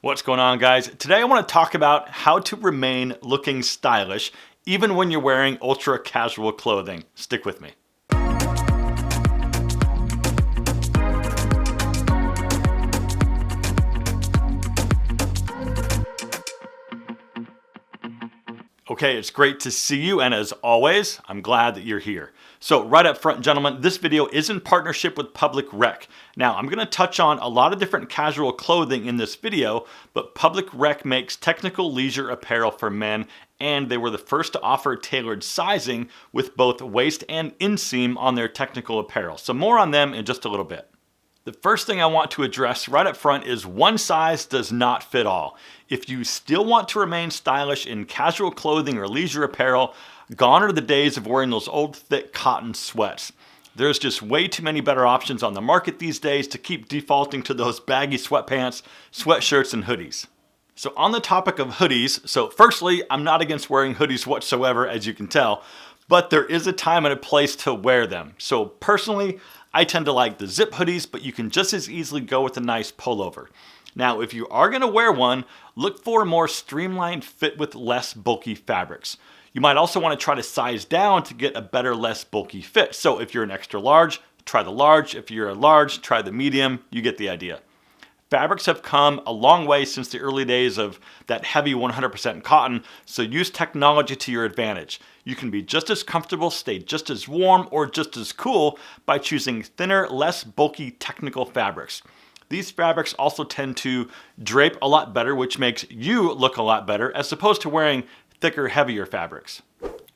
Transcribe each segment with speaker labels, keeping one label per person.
Speaker 1: What's going on, guys? Today I want to talk about how to remain looking stylish even when you're wearing ultra casual clothing. Stick with me. Okay, it's great to see you, and as always, I'm glad that you're here. So right up front, gentlemen, this video is in partnership with Public Rec. Now, I'm going to touch on a lot of different casual clothing in this video, but Public Rec makes technical leisure apparel for men, and they were the first to offer tailored sizing with both waist and inseam on their technical apparel. So more on them in just a little bit. The first thing I want to address right up front is one size does not fit all. If you still want to remain stylish in casual clothing or leisure apparel, gone are the days of wearing those old thick cotton sweats. There's just way too many better options on the market these days to keep defaulting to those baggy sweatpants, sweatshirts, and hoodies. So on the topic of hoodies, so firstly, I'm not against wearing hoodies whatsoever, as you can tell, but there is a time and a place to wear them. So personally, I tend to like the zip hoodies, but you can just as easily go with a nice pullover. Now, if you are going to wear one, look for a more streamlined fit with less bulky fabrics. You might also want to try to size down to get a better, less bulky fit. So if you're an extra large, try the large. If you're a large, try the medium. You get the idea. Fabrics have come a long way since the early days of that heavy 100% cotton, so use technology to your advantage. You can be just as comfortable, stay just as warm, or just as cool by choosing thinner, less bulky technical fabrics. These fabrics also tend to drape a lot better, which makes you look a lot better, as opposed to wearing thicker, heavier fabrics.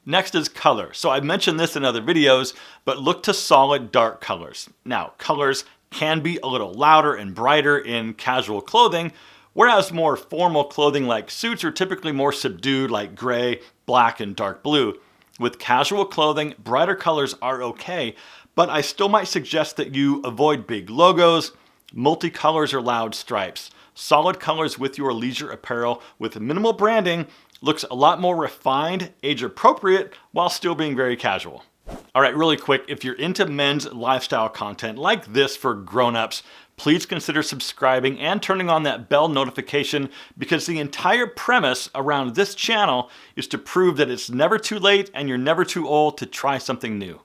Speaker 1: Next is color. So I've mentioned this in other videos, but look to solid dark colors. Now, colors can be a little louder and brighter in casual clothing, whereas more formal clothing like suits are typically more subdued like gray, black, and dark blue. With casual clothing, brighter colors are okay, but I still might suggest that you avoid big logos, multicolors, or loud stripes. Solid colors with your leisure apparel with minimal branding looks a lot more refined, age appropriate, while still being very casual. All right, really quick, if you're into men's lifestyle content like this for grown-ups, please consider subscribing and turning on that bell notification, because the entire premise around this channel is to prove that it's never too late and you're never too old to try something new.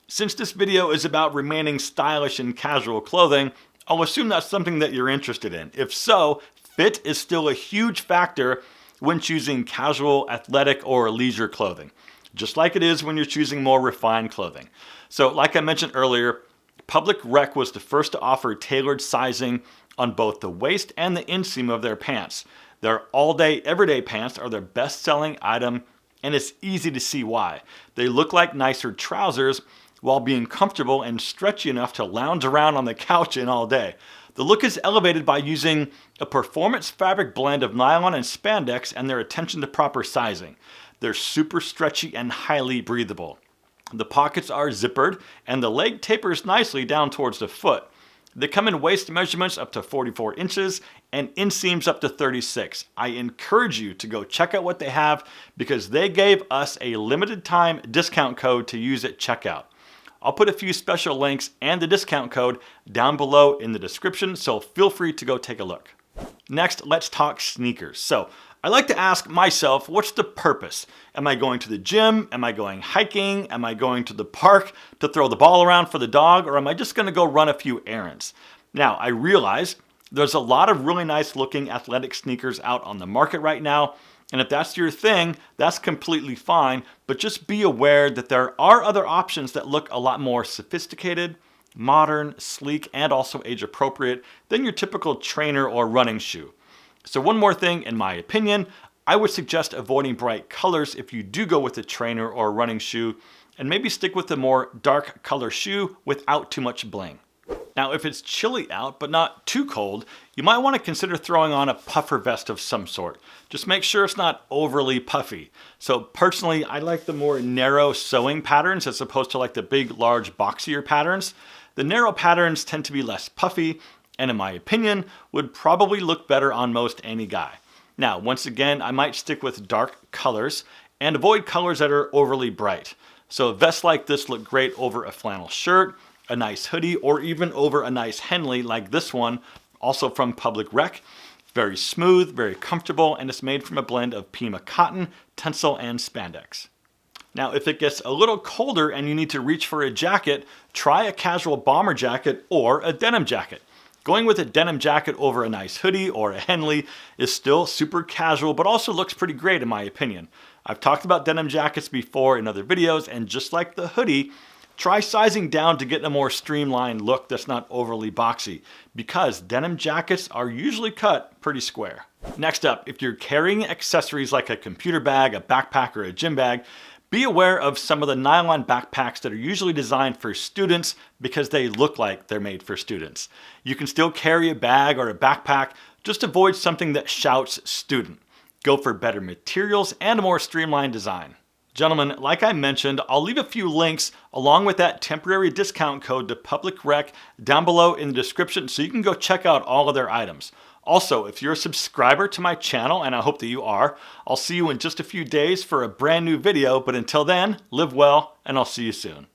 Speaker 1: Since this video is about remaining stylish in casual clothing, I'll assume that's something that you're interested in. If so, fit is still a huge factor when choosing casual, athletic, or leisure clothing, just like it is when you're choosing more refined clothing. So like I mentioned earlier, Public Rec was the first to offer tailored sizing on both the waist and the inseam of their pants. Their all-day, everyday pants are their best-selling item, and it's easy to see why. They look like nicer trousers while being comfortable and stretchy enough to lounge around on the couch in all day. The look is elevated by using a performance fabric blend of nylon and spandex and their attention to proper sizing. They're super stretchy and highly breathable. The pockets are zippered and the leg tapers nicely down towards the foot. They come in waist measurements up to 44 inches and inseams up to 36. I encourage you to go check out what they have, because they gave us a limited time discount code to use at checkout. I'll put a few special links and the discount code down below in the description, so feel free to go take a look. Next, let's talk sneakers. So I like to ask myself, what's the purpose? Am I going to the gym? Am I going hiking? Am I going to the park to throw the ball around for the dog? Or am I just going to go run a few errands? Now, I realize there's a lot of really nice looking athletic sneakers out on the market right now. And if that's your thing, that's completely fine. But just be aware that there are other options that look a lot more sophisticated, modern, sleek, and also age appropriate than your typical trainer or running shoe. So one more thing, in my opinion, I would suggest avoiding bright colors if you do go with a trainer or a running shoe, and maybe stick with a more dark color shoe without too much bling. Now, if it's chilly out but not too cold, you might want to consider throwing on a puffer vest of some sort. Just make sure it's not overly puffy. So personally, I like the more narrow sewing patterns as opposed to like the big, large, boxier patterns. The narrow patterns tend to be less puffy, and in my opinion, would probably look better on most any guy. Now, once again, I might stick with dark colors and avoid colors that are overly bright. So vests like this look great over a flannel shirt, a nice hoodie, or even over a nice Henley like this one, also from Public Rec. Very smooth, very comfortable, and it's made from a blend of Pima cotton, tencel, and spandex. Now, if it gets a little colder and you need to reach for a jacket, try a casual bomber jacket or a denim jacket. Going with a denim jacket over a nice hoodie or a Henley is still super casual, but also looks pretty great in my opinion. I've talked about denim jackets before in other videos, and just like the hoodie, try sizing down to get a more streamlined look that's not overly boxy, because denim jackets are usually cut pretty square. Next up, if you're carrying accessories like a computer bag, a backpack, or a gym bag, be aware of some of the nylon backpacks that are usually designed for students because they look like they're made for students. You can still carry a bag or a backpack, just avoid something that shouts student. Go for better materials and a more streamlined design. Gentlemen, like I mentioned, I'll leave a few links along with that temporary discount code to Public Rec down below in the description so you can go check out all of their items. Also, if you're a subscriber to my channel, and I hope that you are, I'll see you in just a few days for a brand new video, but until then, live well, and I'll see you soon.